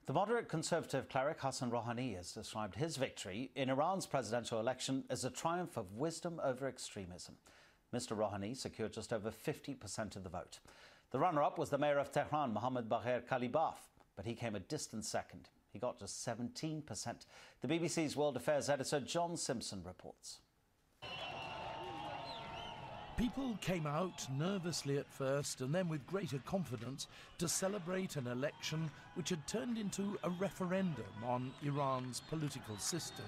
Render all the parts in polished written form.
The moderate conservative cleric Hassan Rouhani has described his victory in Iran's presidential election as a triumph of wisdom over extremism. Mr. Rouhani secured just over 50% of the vote. The runner-up was the mayor of Tehran, Mohammad Bagher Kalibaf, but he came a distant second. He got just 17%. The BBC's World Affairs editor John Simpson reports. People came out nervously at first and then with greater confidence to celebrate an election which had turned into a referendum on Iran's political system.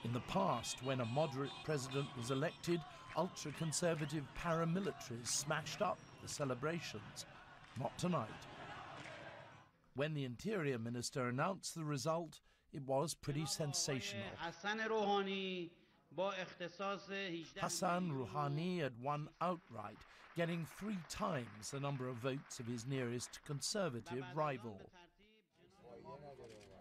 In the past, when a moderate president was elected, ultra-conservative paramilitaries smashed up the celebrations. Not tonight. When the Interior Minister announced the result, it was pretty sensational. Hassan Rouhani had won outright, getting 3 times the number of votes of his nearest conservative rival.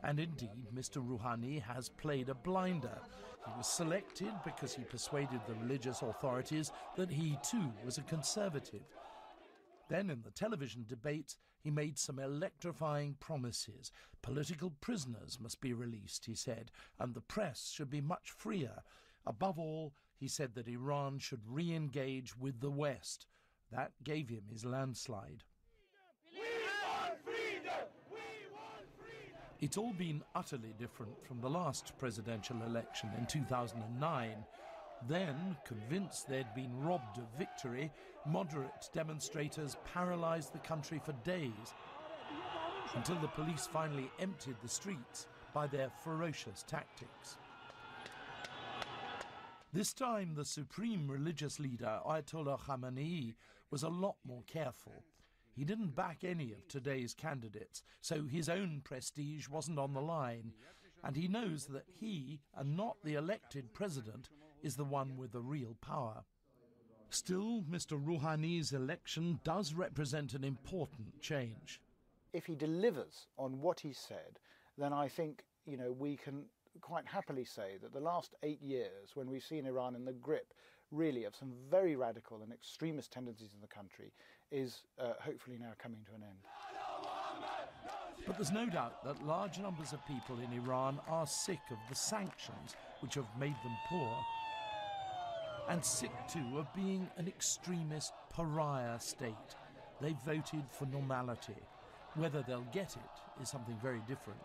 And indeed, Mr. Rouhani has played a blinder. He was selected because he persuaded the religious authorities that he too was a conservative. Then in the television debates, he made some electrifying promises. Political prisoners must be released, he said, and the press should be much freer. Above all, he said that Iran should re-engage with the West. That gave him his landslide. We want freedom! We want freedom! It's all been utterly different from the last presidential election in 2009. Then, convinced they'd been robbed of victory, moderate demonstrators paralysed the country for days until the police finally emptied the streets by their ferocious tactics. This time, the supreme religious leader, Ayatollah Khamenei, was a lot more careful. He didn't back any of today's candidates, so his own prestige wasn't on the line. And he knows that he, and not the elected president, is the one with the real power. Still, Mr. Rouhani's election does represent an important change. If he delivers on what he said, then I think, we can quite happily say that the last 8 years, when we've seen Iran in the grip, really, of some very radical and extremist tendencies in the country, is hopefully now coming to an end. But there's no doubt that large numbers of people in Iran are sick of the sanctions which have made them poor, and sick too of being an extremist pariah state. They voted for normality. Whether they'll get it is something very different.